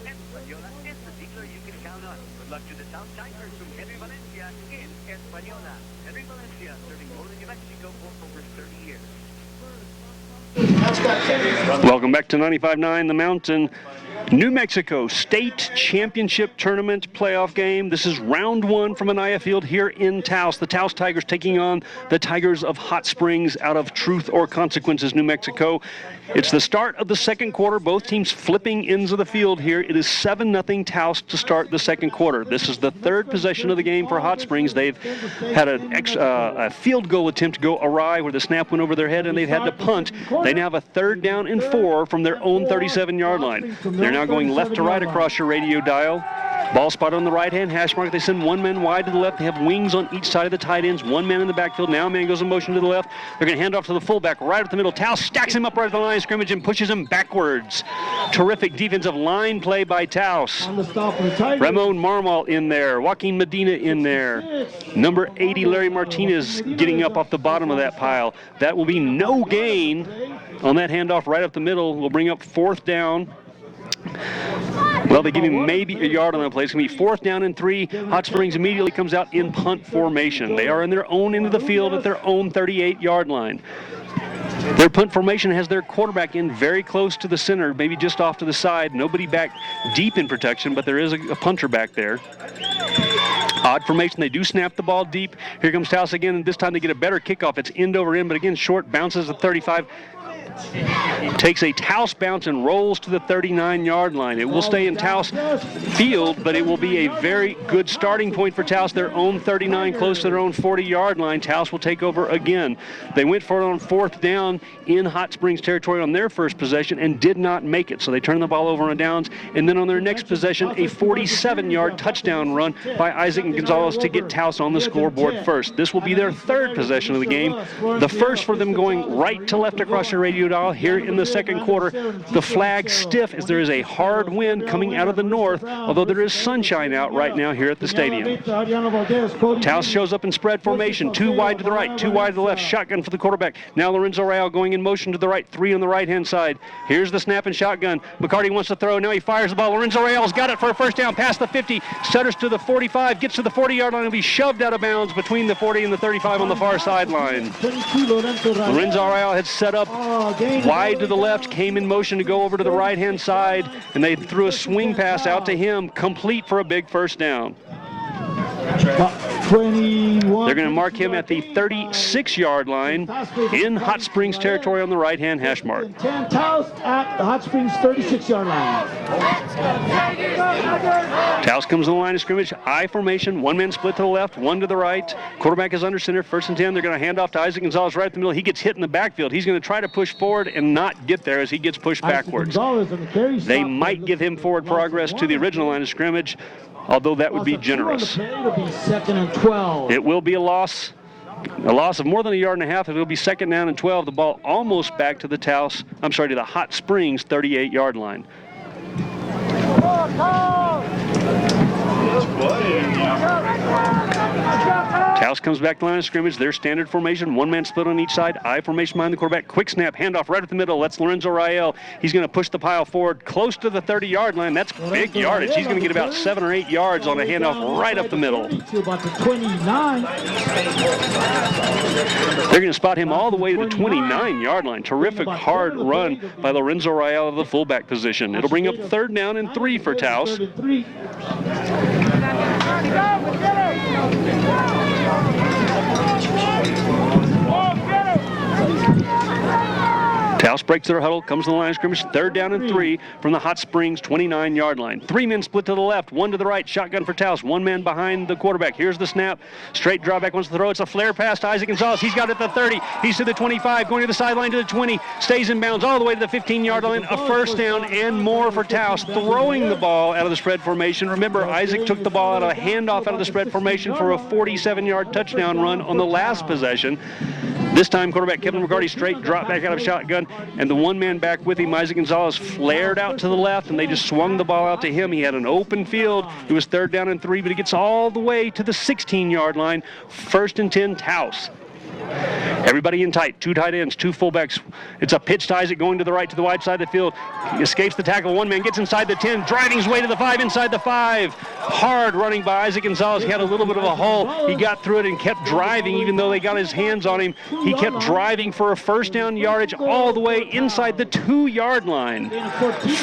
Española is the dealer you can count on. Good luck to the TaosTigeers from Henry Valencia in Española. Henry Valencia, serving northern New Mexico for over 30 years. Welcome back to 95.9 The Mountain. New Mexico State Championship Tournament playoff game. This is round one from Anaya Field here in Taos. The Taos Tigers taking on the Tigers of Hot Springs out of Truth or Consequences, New Mexico. It's the start of the second quarter. Both teams flipping ends of the field here. It is 7-0 Taos to start the second quarter. This is the third possession of the game for Hot Springs. They've had a field goal attempt to go awry where the snap went over their head and they've had to punt. They now have a 3rd down and 4 from their own 37-yard line. They're now going left to right across your radio dial. Ball spot on the right-hand hash mark. They send one man wide to the left. They have wings on each side of the tight ends. One man in the backfield. Now a man goes in motion to the left. They're going to hand off to the fullback right at the middle. Taos stacks him up right at the line of scrimmage and pushes him backwards. Terrific defensive line play by Taos. Ramon Marmal in there. Joaquin Medina in there. Number 80, Larry Martinez, getting up off the bottom of that pile. That will be no gain on that handoff right up the middle. Will bring up 4th down. Well, they give him maybe a yard on that play. It's going to be 4th down and 3. Hot Springs immediately comes out in punt formation. They are in their own end of the field at their own 38-yard line. Their punt formation has their quarterback in very close to the center, maybe just off to the side. Nobody back deep in protection, but there is a punter back there. Odd formation. They do snap the ball deep. Here comes Taos again, and this time they get a better kickoff. It's end over end, but again, short, bounces at 35. Takes a Taos bounce and rolls to the 39-yard line. It will stay in Taos field, but it will be a very good starting point for Taos. Their own 39, close to their own 40-yard line. Taos will take over again. They went for it on 4th down in Hot Springs territory on their first possession and did not make it. So they turned the ball over on downs. And then on their next possession, a 47-yard touchdown run by Isaac and Gonzalez to get Taos on the scoreboard first. This will be their 3rd possession of the game. The first for them going right to left across your radio dial here in the second quarter. The flag stiff as there is a hard wind coming out of the north, although there is sunshine out right now here at the stadium. Taos shows up in spread formation. 2 wide to the right, 2 wide to the left. Shotgun for the quarterback. Now Lorenzo Real going in motion to the right, 3 on the right-hand side. Here's the snap and shotgun. McCarty wants to throw. Now he fires the ball. Lorenzo Real's got it for a 1st down past the 50. Stutters to the 45, gets to the 40-yard line and be shoved out of bounds between the 40 and the 35 on the far sideline. Lorenzo Real had set up wide to the left, came in motion to go over to the right-hand side, and they threw a swing pass out to him, complete for a big 1st down. They're going to mark him at the 36-yard line in Hot Springs territory on the right-hand hash mark. 10 Taos at the Hot Springs 36-yard line. Taos comes to the line of scrimmage, I formation, 1 man split to the left, 1 to the right. Quarterback is under center, 1st and 10. They're going to hand off to Isaac Gonzalez right at the middle. He gets hit in the backfield. He's going to try to push forward and not get there as he gets pushed backwards. They might give him forward progress to the original line of scrimmage, although that would be generous. It'll be 2nd and 12. It will be a loss of more than a yard and a half. It will be 2nd down and 12. The ball almost back to the to the Hot Springs 38-yard line. Taos comes back to the line of scrimmage. Their standard formation, 1 man split on each side. I formation behind the quarterback. Quick snap, handoff right at the middle. That's Lorenzo Rael. He's going to push the pile forward close to the 30-yard line. That's big yardage. He's going to get about 7 or 8 yards on a handoff right up the middle. About the 29. They're going to spot him all the way to the 29-yard line. Terrific hard run by Lorenzo Rael of the fullback position. It'll bring up 3rd down and 3 for Taos. Taos breaks their huddle, comes to the line of scrimmage, 3rd down and 3 from the Hot Springs 29-yard line. 3 men split to the left, 1 to the right, shotgun for Taos, 1 man behind the quarterback. Here's the snap, straight drawback wants to throw. It's a flare pass to Isaac Gonzalez. He's got it at the 30, he's to the 25, going to the sideline to the 20, stays in bounds all the way to the 15-yard line. A 1st down and more for Taos, throwing the ball out of the spread formation. Remember, Isaac took the ball out of a handoff out of the spread formation for a 47-yard touchdown run on the last possession. This time, quarterback Kevin McCarty straight drop back out of shotgun, and the 1 man back with him, Isaac Gonzalez, flared out to the left, and they just swung the ball out to him. He had an open field. It was 3rd down and 3, but he gets all the way to the 16-yard line. 1st and 10, Taos. Everybody in tight. 2 tight ends, 2 fullbacks. It's a pitch to Isaac going to the right, to the wide side of the field. He escapes the tackle. One man gets inside the 10, driving his way to the 5, inside the 5. Hard running by Isaac Gonzalez. He had a little bit of a hole. He got through it and kept driving, even though they got his hands on him. He kept driving for a first down yardage all the way inside the 2-yard line.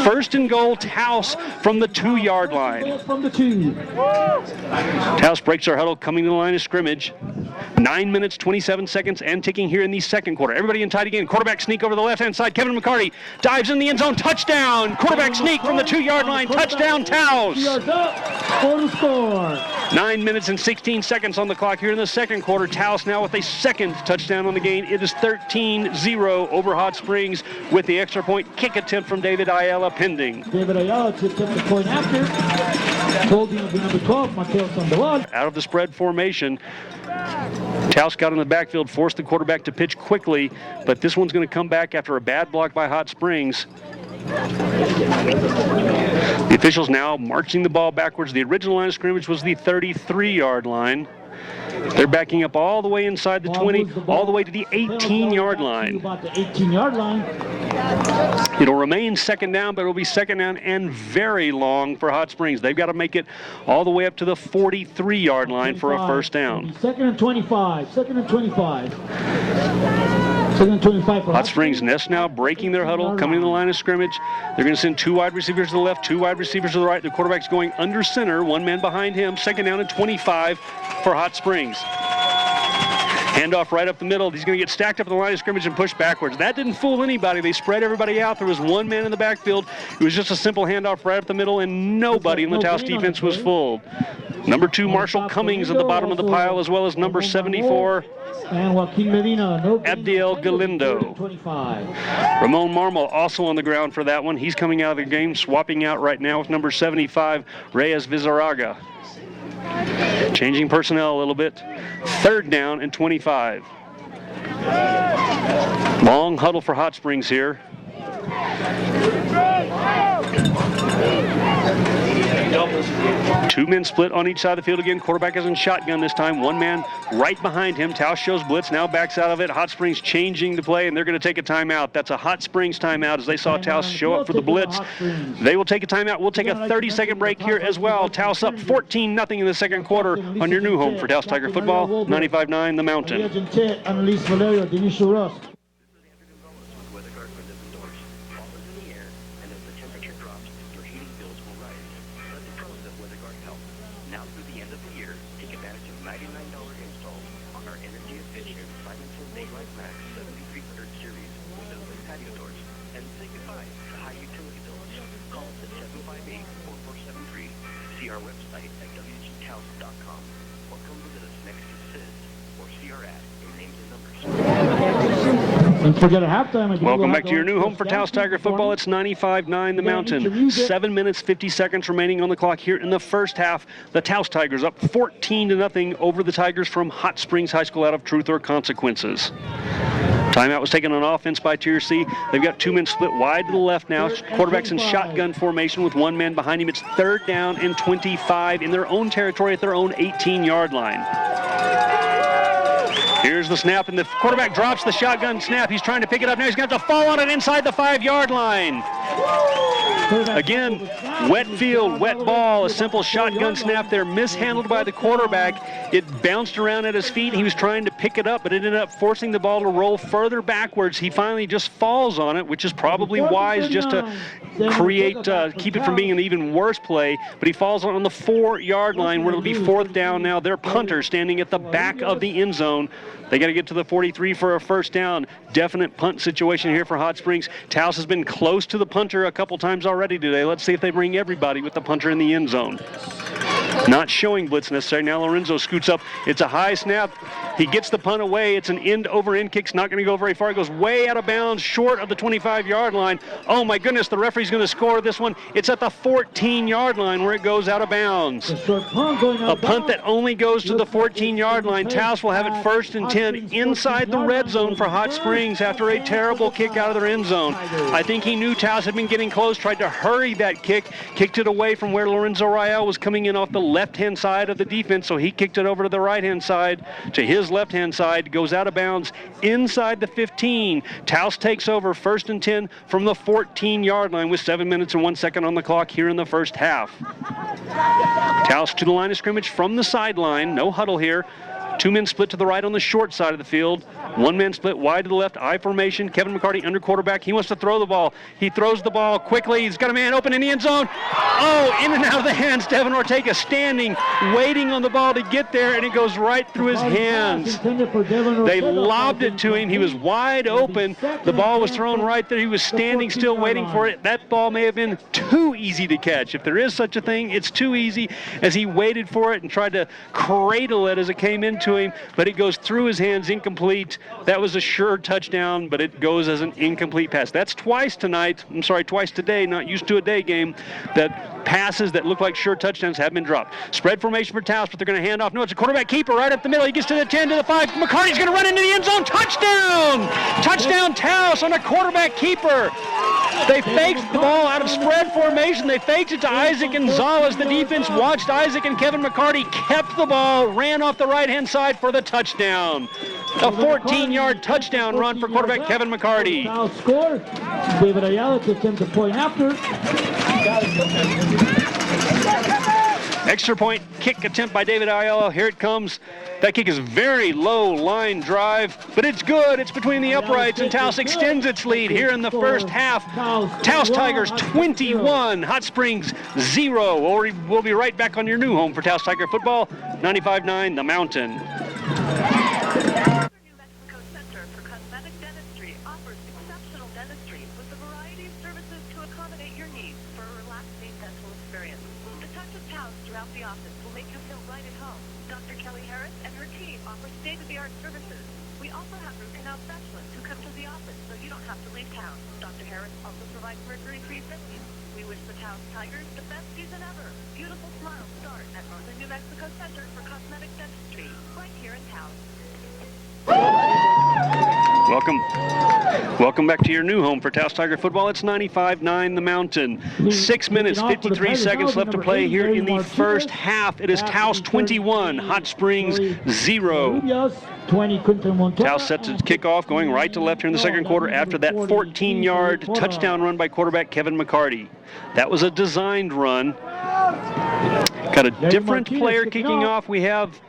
First and goal, Taos from the 2-yard line. Taos breaks our huddle, coming to the line of scrimmage. 9 minutes, 27 seconds, and ticking here in the second quarter. Everybody in tight again. Quarterback sneak over the left-hand side. Kevin McCarty dives in the end zone. Touchdown! Quarterback sneak from the 2-yard line. Touchdown, Taos! 9 minutes and 16 seconds on the clock here in the second quarter. Taos now with a second touchdown on the game. It is 13-0 over Hot Springs with the extra point kick attempt from David Ayala pending. David Ayala took the point after. Holding of the number 12, Mateo Sandoval. Out of the spread formation. Taos got in the backfield, forced the quarterback to pitch quickly, but this one's going to come back after a bad block by Hot Springs. The officials now marching the ball backwards. The original line of scrimmage was the 33-yard line. They're backing up all the way inside the 20, all the way to the 18-yard line. About the 18-yard line. It'll remain second down, but it'll be second down and very long for Hot Springs. They've got to make it all the way up to the 43-yard line for a first down. Second and 25. Second and 25. Second and 25 for Hot Springs Nest now breaking their huddle, coming to the line of scrimmage. They're going to send 2 wide receivers to the left, 2 wide receivers to the right. The quarterback's going under center, 1 man behind him. Second down and 25 for Hot Springs. Handoff right up the middle. He's going to get stacked up at the line of scrimmage and pushed backwards. That didn't fool anybody. They spread everybody out. There was 1 man in the backfield. It was just a simple handoff right up the middle, and nobody in the Taos defense was fooled. Number 2, Marshall Cummings at the bottom of the pile, as well as number 74, and Joaquin Medina, Abdiel Galindo. 25. Ramon Marmol also on the ground for that one. He's coming out of the game, swapping out right now with number 75, Reyes Vizarraga. Changing personnel a little bit. Third down and 25. Long huddle for Hot Springs here. 2 men split on each side of the field again. Quarterback is in shotgun this time. 1 man right behind him. Taos shows blitz, now backs out of it. Hot Springs changing the play, and they're going to take a timeout. That's a Hot Springs timeout as they saw Taos show up for the blitz. They will take a timeout. We'll take a 30-second break here as well. Taos up 14-0 in the second quarter on your new home for Taos Tiger football, 95.9 The Mountain. See our website at wgtaos.com or come visit us next to Sid or see our ad in names and numbers. Don't forget a halftime. Welcome back to your new home for Taos Tiger football. It's 95.9 The Mountain. 7 minutes, 50 seconds remaining on the clock here in the first half. The Taos Tigers up 14-0 over the Tigers from Hot Springs High School out of Truth or Consequences. Timeout was taken on offense by Tier C. They've got 2 men split wide to the left now. Quarterback's in shotgun formation with 1 man behind him. It's third down and 25 in their own territory at their own 18-yard line. Here's the snap, and the quarterback drops the shotgun snap. He's trying to pick it up now. He's going to have to fall on it inside the 5-yard line. Again, wet field, wet ball, a simple shotgun snap there, mishandled by the quarterback. It bounced around at his feet. He was trying to pick it up, but it ended up forcing the ball to roll further backwards. He finally just falls on it, which is probably wise just to keep it from being an even worse play, but he falls on the 4-yard line where it'll be fourth down now. Their punter standing at the back of the end zone. They got to get to the 43 for a first down. Definite punt situation here for Hot Springs. Taos has been close to the punter a couple times already today. Let's see if they bring everybody with the punter in the end zone. Not showing blitz necessarily. Now Lorenzo scoots up. It's a high snap. He gets the punt away. It's an end-over-end kick. It's not going to go very far. It goes way out of bounds, short of the 25-yard line. Oh, my goodness, the referee's going to score this one. It's at the 14-yard line where it goes out of bounds. A punt that only goes to the 14-yard line. Taos will have it first and 10 inside the red zone for Hot Springs after a terrible kick out of their end zone. I think he knew Taos had been getting close, tried to hurry that kick, kicked it away from where Lorenzo Royale was coming in off the left-hand side of the defense, so he kicked it over to the right-hand side, to his left-hand side, goes out of bounds inside the 15. Taos takes over 1st and 10 from the 14-yard line with 7 minutes and 1 second on the clock here in the first half. Taos to the line of scrimmage from the sideline. No huddle here. 2 men split to the right on the short side of the field. 1 man split wide to the left, I formation. Kevin McCarty under quarterback. He wants to throw the ball. He throws the ball quickly. He's got a man open in the end zone. Oh, in and out of the hands. Devin Ortega standing, waiting on the ball to get there, and it goes right through his hands. They lobbed it to him. He was wide open. The ball was thrown right there. He was standing still waiting for it. That ball may have been too easy to catch. If there is such a thing, it's too easy, as he waited for it and tried to cradle it as it came into him, but it goes through his hands, incomplete. That was a sure touchdown, but it goes as an incomplete pass. That's twice today, not used to a day game, that passes that look like sure touchdowns have been dropped. Spread formation for Taos, but they're going to hand off. No, it's a quarterback keeper right up the middle. He gets to the 10, to the 5. McCarty's going to run into the end zone. Touchdown! Touchdown Taos on a quarterback keeper. They faked the ball out of spread formation. They faked it to Isaac Gonzalez. The defense watched Isaac, and Kevin McCarty kept the ball, ran off the right-hand side for the touchdown. A 14-yard touchdown run for quarterback Kevin McCarty. Taos score. David Ayala to attempt the point after. Extra point kick attempt by David Ayala. Here it comes. That kick is very low line drive, but it's good. It's between the uprights, and Taos extends its lead here in the first half. Taos Tigers 21, Hot Springs 0. We'll be right back on your new home for Taos Tiger football, 95.9 The Mountain. New Mexico Center for Cosmetic Dentistry offers exceptional dentistry with a variety of services to accommodate your needs for a relaxing dental experience. The touch of Taos throughout the office will make you feel right at home. Dr. Kelly Harris and her team offer state-of-the-art services. We also have root canal specialists who come to the office so you don't have to leave town. Dr. Harris also provides mercury-free fillings. We wish the Taos Tigers the best season ever. Beautiful smiles start at Northern New Mexico Center for Cosmetic Dentistry, right here in Taos. Welcome back to your new home for Taos Tiger football. It's 95.9 The Mountain. 6 minutes, 53 seconds left to play here in the first half. It is Taos 21, Hot Springs 0. Taos set to kick off, going right to left here in the second quarter after that 14-yard touchdown run by quarterback Kevin McCarty. That was a designed run. Got a different player kicking off. We have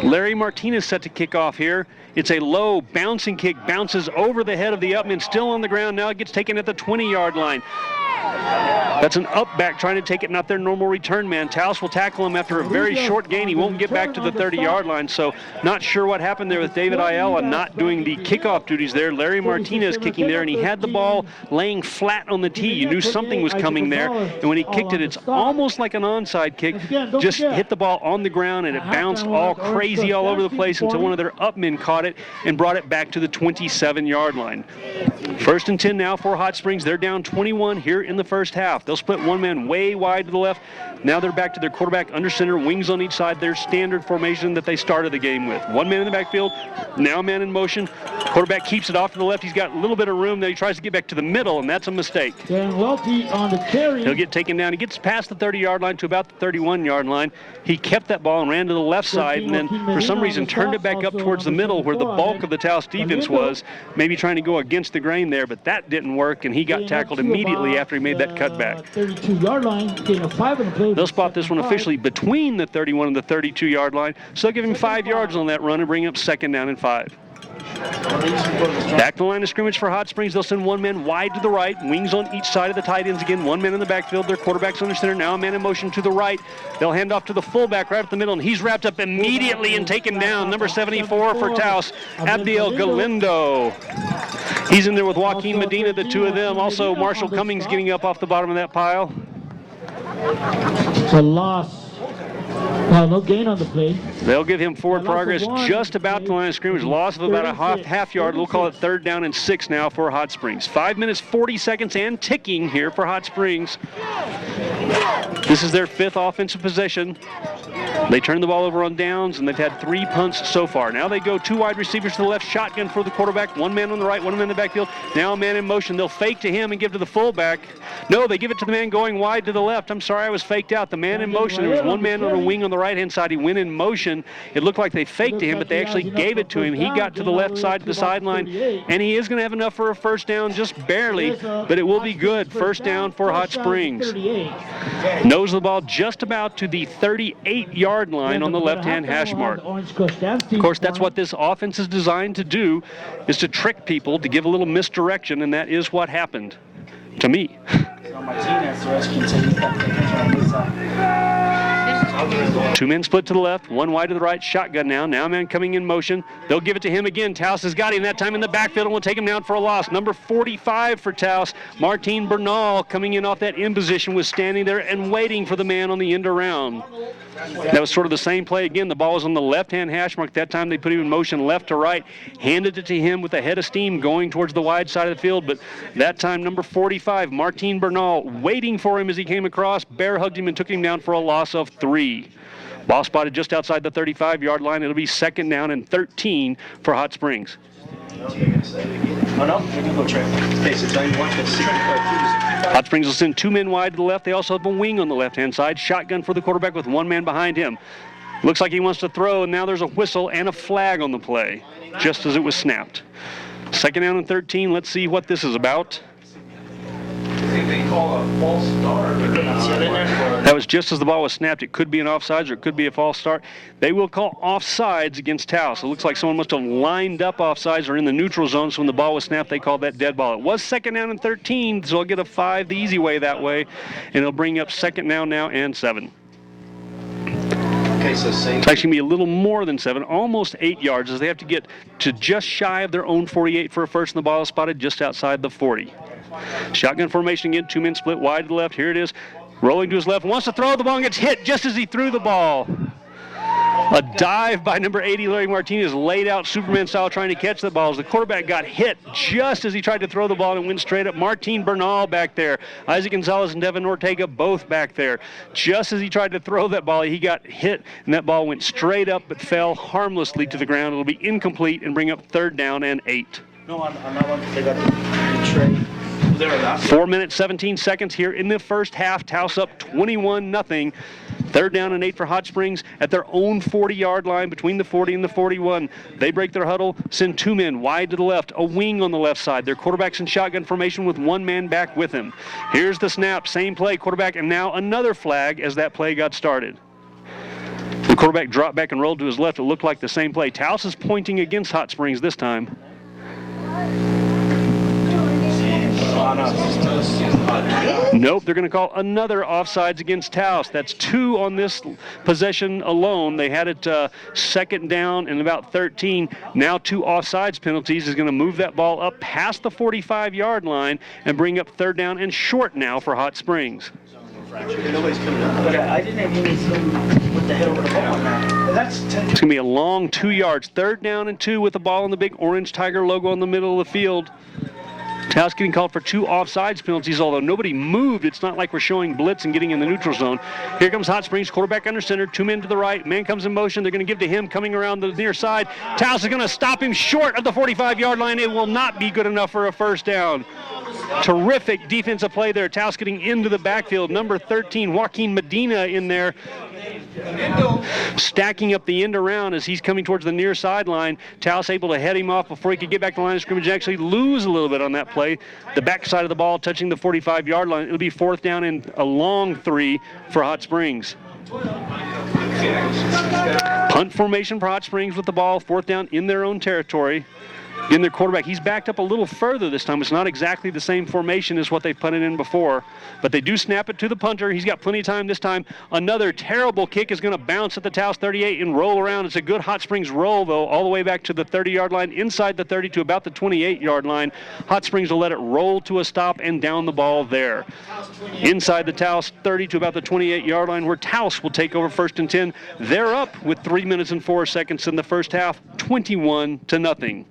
Larry Martinez set to kick off here. It's a low bouncing kick, bounces over the head of the upman, still on the ground. Now it gets taken at the 20-yard line. That's an up back trying to take it, not their normal return man. Taos will tackle him after a very short gain. He won't get back to the 30-yard line, so not sure what happened there with David Ayala not doing the kickoff duties there. Larry Martinez kicking there, and he had the ball laying flat on the tee. You knew something was coming there, and when he kicked it, it's almost like an onside kick. Just hit the ball on the ground, and it bounced all crazy all over the place until one of their upmen caught it and brought it back to the 27-yard line. 1st and 10 now for Hot Springs. They're down 21 here in the first half. They'll split one man way wide to the left. Now they're back to their quarterback under center, wings on each side, their standard formation that they started the game with. One man in the backfield, now man in motion. Quarterback keeps it off to the left. He's got a little bit of room. Then he tries to get back to the middle, and that's a mistake. Dan Welty on the carry. He'll get taken down. He gets past the 30-yard line to about the 31-yard line. He kept that ball and ran to the left side, and then for some reason turned it back up towards the middle where the bulk of the Taos defense was, maybe trying to go against the grain there, but that didn't work, and he got tackled immediately after he made that cutback. 32-yard line, gain of 5 on the play. They'll spot this one officially between the 31 and the 32-yard line, so they'll give him 5 yards on that run and bring up 2nd down and 5. Back to the line of scrimmage for Hot Springs. They'll send one man wide to the right, wings on each side of the tight ends again. One man in the backfield. Their quarterback's under center. Now a man in motion to the right. They'll hand off to the fullback right up the middle, and he's wrapped up immediately and taken down. Number 74 for Taos, Abdiel Galindo. He's in there with Joaquin Medina, the two of them. Also, Marshall Cummings getting up off the bottom of that pile. It's a loss. No gain on the play. They'll give him forward progress just about the line of scrimmage. Loss of about a half yard. We'll call it 3rd down and 6 now for Hot Springs. 5 minutes, 40 seconds and ticking here for Hot Springs. This is their 5th offensive possession. They turned the ball over on downs, and they've had 3 punts so far. Now they go 2 wide receivers to the left, shotgun for the quarterback, 1 man on the right, 1 man in the backfield. Now a man in motion. They'll fake to him and give to the fullback. No, they give it to the man going wide to the left. I'm sorry, I was faked out. The man in motion, there was 1 man on a wing on the right-hand side. He went in motion. It looked like they faked to him, but they actually gave it to him. He got to the left side of the sideline, and he is going to have enough for a first down, just barely, but it will be good. First down for Hot Springs. Nose of the ball just about to the 38-yard line on the left-hand hash mark. Of course, that's what this offense is designed to do, is to trick people, to give a little misdirection, and that is what happened to me. 2 men split to the left, 1 wide to the right, shotgun now. Now a man coming in motion. They'll give it to him again. Taos has got him that time in the backfield and will take him down for a loss. Number 45 for Taos, Martin Bernal, coming in off that in position, was standing there and waiting for the man on the end around. That was sort of the same play again. The ball was on the left-hand hash mark. That time they put him in motion left to right, handed it to him with a head of steam going towards the wide side of the field. But that time, number 45, Martin Bernal, waiting for him as he came across, bear hugged him and took him down for a loss of 3. Ball spotted just outside the 35-yard line. It'll be 2nd down and 13 for Hot Springs. Hot Springs will send 2 men wide to the left. They also have a wing on the left-hand side. Shotgun for the quarterback with 1 man behind him. Looks like he wants to throw, and now there's a whistle and a flag on the play, just as it was snapped. 2nd down and 13. Let's see what this is about. They call a false start. That was just as the ball was snapped. It could be an offsides or it could be a false start. They will call offsides against Taos. It looks like someone must have lined up offsides or in the neutral zone, so when the ball was snapped, they called that dead ball. It was 2nd down and 13, so they'll get a 5 the easy way that way, and it'll bring up 2nd down now and 7. Okay, so It's actually going to be a little more than 7, almost 8 yards, as they have to get to just shy of their own 48 for a first, and the ball is spotted just outside the 40. Shotgun formation again, 2 men split wide to the left. Here it is, rolling to his left, wants to throw the ball and gets hit just as he threw the ball. A dive by number 80, Larry Martinez, laid out Superman style trying to catch the balls. The quarterback got hit just as he tried to throw the ball and went straight up. Martin Bernal back there. Isaac Gonzalez and Devin Ortega both back there. Just as he tried to throw that ball, he got hit, and that ball went straight up but fell harmlessly to the ground. It'll be incomplete and bring up 3rd down and 8. No, on that one, they got the tray. 4 minutes, 17 seconds here in the first half. Taos up 21-0. 3rd down and 8 for Hot Springs at their own 40-yard line between the 40 and the 41. They break their huddle, send 2 men wide to the left, a wing on the left side. Their quarterback's in shotgun formation with 1 man back with him. Here's the snap, same play, quarterback, and now another flag as that play got started. The quarterback dropped back and rolled to his left. It looked like the same play. Taos is pointing against Hot Springs this time. Nope, they're going to call another offsides against Taos. That's 2 on this possession alone. They had it 2nd down and about 13. Now 2 offsides penalties is going to move that ball up past the 45-yard line and bring up 3rd down and short now for Hot Springs. I didn't even see what the hell with the ball on that. It's going to be a long 2 yards. 3rd down and 2 with the ball on the big orange Tiger logo in the middle of the field. Taos getting called for 2 offsides penalties, although nobody moved. It's not like we're showing blitz and getting in the neutral zone. Here comes Hot Springs, quarterback under center, 2 men to the right. Man comes in motion. They're going to give to him coming around the near side. Taos is going to stop him short of the 45-yard line. It will not be good enough for a first down. Terrific defensive play there. Taos getting into the backfield. Number 13, Joaquin Medina in there, stacking up the end around as he's coming towards the near sideline. Taos able to head him off before he could get back to the line of scrimmage and actually lose a little bit on that play. The backside of the ball touching the 45-yard line. It'll be 4th down and a long 3 for Hot Springs. Punt formation for Hot Springs with the ball, 4th down in their own territory. In their quarterback, he's backed up a little further this time. It's not exactly the same formation as what they've punted in before, but they do snap it to the punter. He's got plenty of time this time. Another terrible kick is going to bounce at the Taos 38 and roll around. It's a good Hot Springs roll, though, all the way back to the 30-yard line, inside the 30 to about the 28-yard line. Hot Springs will let it roll to a stop and down the ball there. Inside the Taos 30 to about the 28-yard line, where Taos will take over 1st and 10. They're up with 3 minutes and 4 seconds in the first half, 21-0.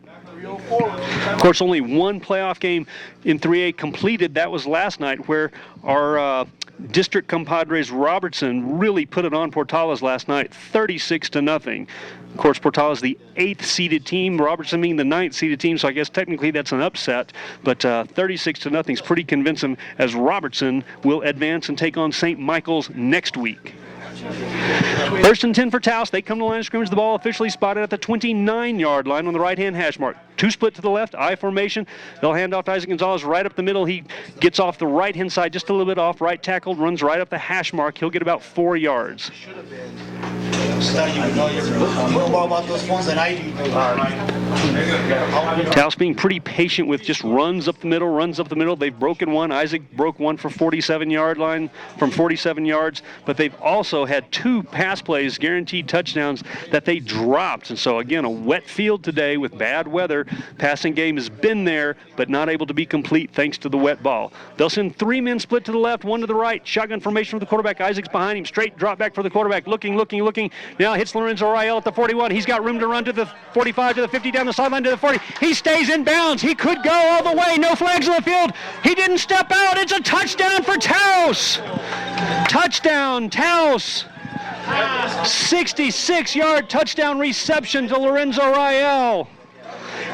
Of course, only one playoff game in 3A completed. That was last night, where our district compadres Robertson really put it on Portales last night, 36-0. Of course, Portales the 8th seeded team, Robertson being the 9th seeded team, so I guess technically that's an upset, but 36-0 is pretty convincing, as Robertson will advance and take on St. Michael's next week. 1st and 10 for Taos. They come to the line of scrimmage. The ball officially spotted at the 29-yard line on the right-hand hash mark. Two split to the left, I formation. They'll hand off to Isaac Gonzalez right up the middle. He gets off the right-hand side just a little bit off, right tackle, runs right up the hash mark. He'll get about 4 yards. You know more about those phones than I do. Taos being pretty patient with just runs up the middle. They've broken one. Isaac broke one for 47-yard line from 47 yards, but they've also had 2 pass plays, guaranteed touchdowns, that they dropped. And so, again, a wet field today with bad weather. Passing game has been there, but not able to be complete thanks to the wet ball. They'll send 3 men split to the left, 1 to the right. Shotgun formation for the quarterback. Isaac's behind him. Straight drop back for the quarterback. Looking. Now hits Lorenzo Rael at the 41. He's got room to run to the 45, to the 50, down the sideline to the 40. He stays in bounds. He could go all the way. No flags on the field. He didn't step out. It's a touchdown for Taos. Touchdown, Taos. 66-yard touchdown reception to Lorenzo Rael.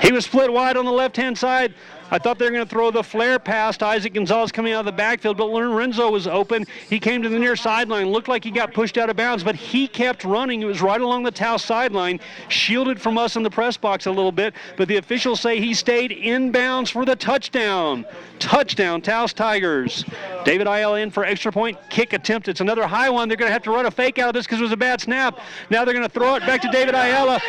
He was split wide on the left-hand side. I thought they were going to throw the flare pass to Isaac Gonzalez coming out of the backfield, but Lorenzo was open. He came to the near sideline. Looked like he got pushed out of bounds, but he kept running. It was right along the Taos sideline, shielded from us in the press box a little bit, but the officials say he stayed in bounds for the touchdown. Touchdown, Taos Tigers. David Ayala in for extra point. Kick attempt. It's another high one. They're going to have to run a fake out of this because it was a bad snap. Now they're going to throw it back to David Ayala,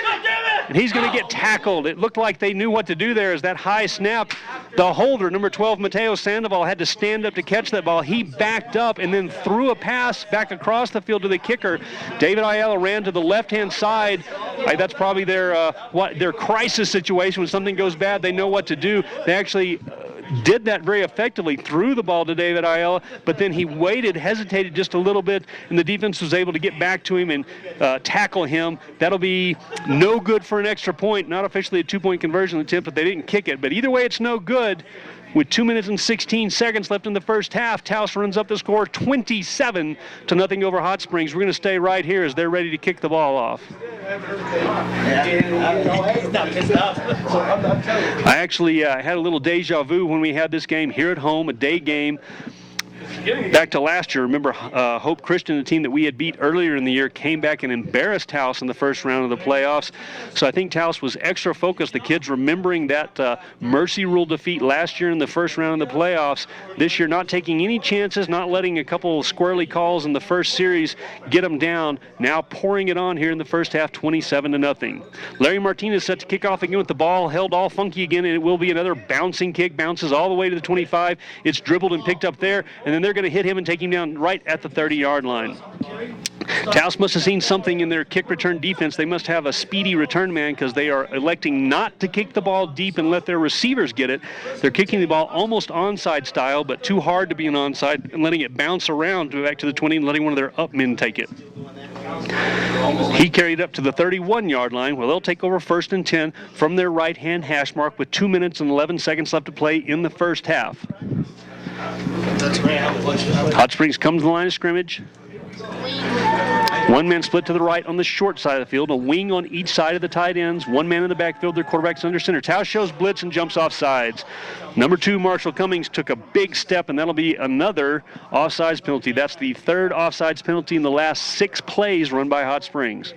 and he's going to get tackled. It looked like they knew what to do there as that high snap. The holder, number 12, Mateo Sandoval, had to stand up to catch that ball. He backed up and then threw a pass back across the field to the kicker. David Ayala ran to the left-hand side. That's probably their crisis situation. When something goes bad, they know what to do. They actually did that very effectively, threw the ball to David Ayala, but then he waited, hesitated just a little bit, and the defense was able to get back to him and tackle him. That'll be no good for an extra point, not officially a 2-point conversion attempt, but they didn't kick it. But either way, it's no good. With 2 minutes and 16 seconds left in the first half, Taos runs up the score 27-0 over Hot Springs. We're going to stay right here as they're ready to kick the ball off. I actually had a little deja vu when we had this game here at home, a day game. Back to last year, remember Hope Christian, the team that we had beat earlier in the year, came back and embarrassed Taos in the first round of the playoffs. So I think Taos was extra focused. The kids remembering that mercy rule defeat last year in the first round of the playoffs. This year not taking any chances, not letting a couple of squirrely calls in the first series get them down. Now pouring it on here in the first half, 27-0. Larry Martinez set to kick off again with the ball, held all funky again, and it will be another bouncing kick. Bounces all the way to the 25. It's dribbled and picked up there, and then they're going to hit him and take him down right at the 30-yard line. Taos must have seen something in their kick return defense. They must have a speedy return man because they are electing not to kick the ball deep and let their receivers get it. They're kicking the ball almost onside style, but too hard to be an onside, and letting it bounce around back to the 20 and letting one of their up men take it. He carried up to the 31-yard line where they'll take over 1st and 10 from their right-hand hash mark with 2 minutes and 11 seconds left to play in the first half. Hot Springs comes to the line of scrimmage. 1 man split to the right on the short side of the field, a wing on each side of the tight ends, 1 man in the backfield, their quarterback's under center. Taos shows blitz and jumps off sides. Number 2, Marshall Cummings, took a big step, and that'll be another offsides penalty. That's the 3rd offsides penalty in the last 6 plays run by Hot Springs.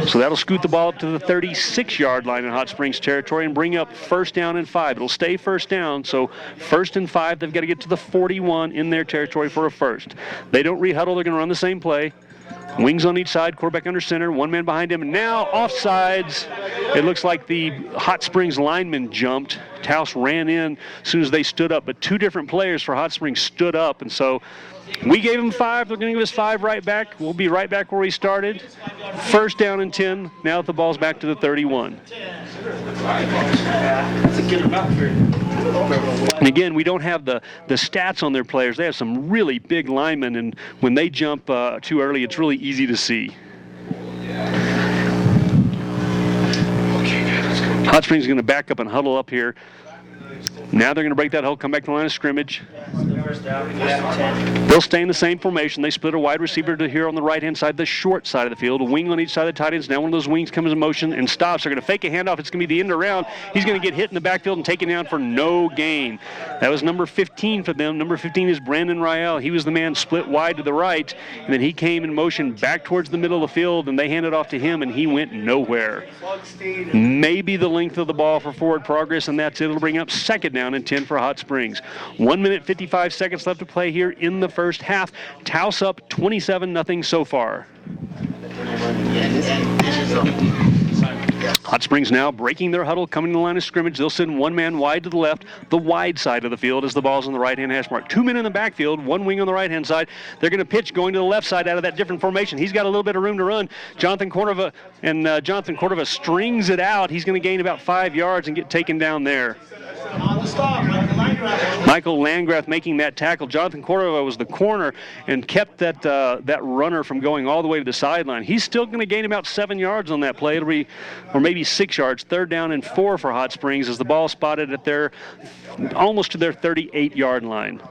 So that'll scoot the ball up to the 36-yard line in Hot Springs territory and bring up 1st down and 5. It'll stay 1st down, so 1st and 5, they've got to get to the 41 in their territory for a first. They don't rehuddle, they're going to run the same play. Wings on each side, quarterback under center, 1 man behind him, and now offsides. It looks like the Hot Springs lineman jumped. Taos ran in as soon as they stood up, but 2 different players for Hot Springs stood up, and so we gave them 5. They're going to give us 5 right back. We'll be right back where we started. 1st down and 10. Now that the ball's back to the 31. And again, we don't have the stats on their players. They have some really big linemen, and when they jump too early, it's really easy to see. Okay, Hot Springs is going to back up and huddle up here. Now they're going to break that huddle, come back to the line of scrimmage. They'll stay in the same formation. They split a wide receiver to here on the right-hand side, the short side of the field. A wing on each side of the tight ends. Now one of those wings comes in motion and stops. They're going to fake a handoff. It's going to be the end around. He's going to get hit in the backfield and taken down for no gain. That was number 15 for them. Number 15 is Brandon Rael. He was the man split wide to the right, and then he came in motion back towards the middle of the field, and they handed off to him, and he went nowhere. Maybe the length of the ball for forward progress, and that's it. It'll bring up second down and 10 for Hot Springs. 1 minute, 55 seconds left to play here in the first half. Taos up 27-0 so far. Hot Springs now breaking their huddle, coming to the line of scrimmage. They'll send one man wide to the left, the wide side of the field as the ball's on the right-hand hash mark. 2 men in the backfield, one wing on the right-hand side. They're going to pitch going to the left side out of that different formation. He's got a little bit of room to run. Jonathan Cordova strings it out. He's going to gain about 5 yards and get taken down there. On the stop, Michael Landgraf making that tackle. Jonathan Cordova was the corner and kept that runner from going all the way to the sideline. He's still going to gain about 7 yards on that play. It'll be, or maybe 6 yards. 3rd down and 4 for Hot Springs as the ball spotted at their almost to their 38-yard line.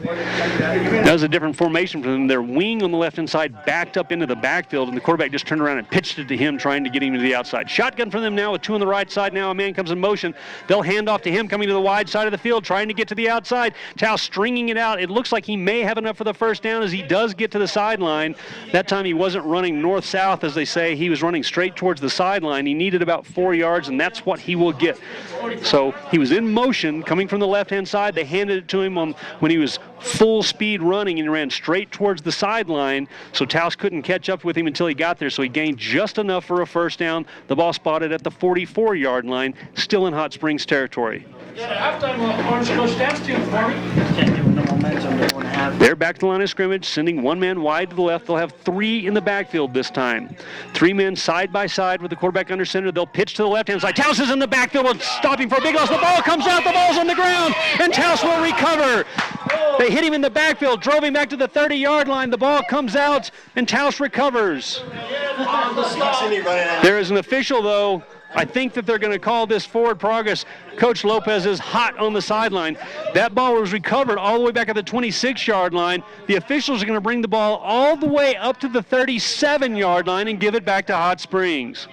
That was a different formation for them. Their wing on the left-hand side backed up into the backfield, and the quarterback just turned around and pitched it to him, trying to get him to the outside. Shotgun for them now with 2 on the right side. Now a man comes in motion. They'll hand off to him coming to the wide side of the field, trying to get to the outside. Taos stringing it out. It looks like he may have enough for the first down as he does get to the sideline. That time he wasn't running north-south, as they say. He was running straight towards the sideline. He needed about 4 yards, and that's what he will get. So he was in motion coming from the left-hand side. They handed it to him when he was full speed running and ran straight towards the sideline, so Taos couldn't catch up with him until he got there, so he gained just enough for a first down. The ball spotted at the 44-yard line, still in Hot Springs territory. They're back to the line of scrimmage, sending one man wide to the left. They'll have 3 in the backfield this time. 3 men side by side with the quarterback under center. They'll pitch to the left-hand side. Taos is in the backfield, stopping for a big loss. The ball comes out, the ball's on the ground, and Taos will recover. They hit him in the backfield, drove him back to the 30-yard line. The ball comes out, and Taos recovers. There is an official, though. I think that they're going to call this forward progress. Coach Lopez is hot on the sideline. That ball was recovered all the way back at the 26-yard line. The officials are going to bring the ball all the way up to the 37-yard line and give it back to Hot Springs.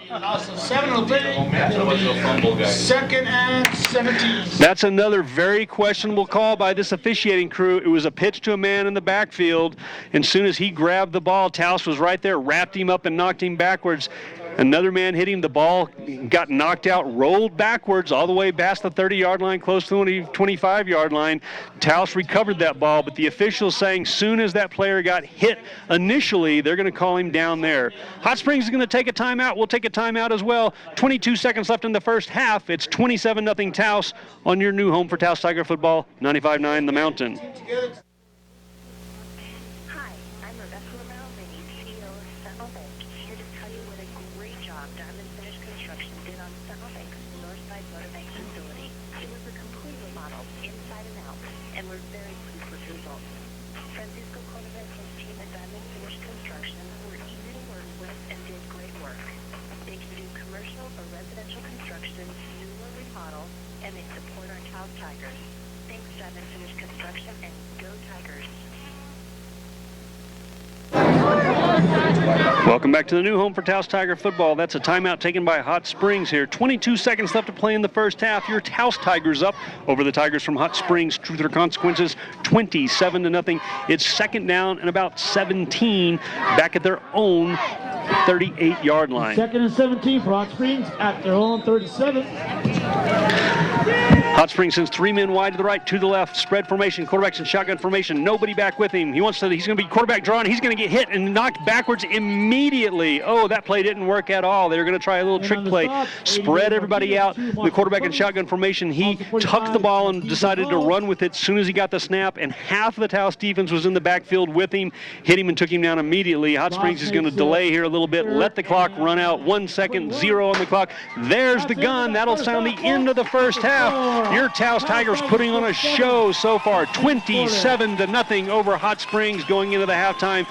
Second and 17. That's another very questionable call by this officiating crew. It was a pitch to a man in the backfield, and as soon as he grabbed the ball, Taos was right there, wrapped him up and knocked him backwards. Another man hit him. The ball got knocked out, rolled backwards all the way past the 30-yard line, close to the 25-yard line. Taos recovered that ball, but the officials saying soon as that player got hit initially, they're going to call him down there. Hot Springs is going to take a timeout. We'll take a timeout as well. 22 seconds left in the first half. It's 27-0 Taos on your new home for Taos Tiger football, 95.9 The Mountain. Welcome back to the new home for Taos Tiger football. That's a timeout taken by Hot Springs here. 22 seconds left to play in the first half. Your Taos Tigers up over the Tigers from Hot Springs. Truth or consequences, 27-0. It's second down and about 17 back at their own 38-yard line. Second and 17 for Hot Springs at their own 37. Hot Springs sends 3 men wide to the right, to the left. Spread formation, quarterbacks in shotgun formation. Nobody back with him. He's going to be quarterback drawn. He's going to get hit and knocked backwards immediately. Oh, that play didn't work at all. They were going to try a little trick play. Spread everybody out. The quarterback in shotgun formation, he tucked the ball and decided to run with it as soon as he got the snap, and half of the Taos defense was in the backfield with him, hit him and took him down immediately. Hot Springs is going to delay here a little bit, let the clock run out. 1 second, 0 on the clock. There's the gun. That'll sound the end of the first half. Your Taos Tigers putting on a show so far, 27-0 over Hot Springs going into the halftime.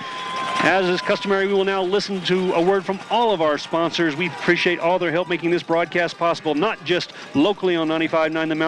As is customary, we will now listen to a word from all of our sponsors. We appreciate all their help making this broadcast possible, not just locally on 95.9 The Mountain.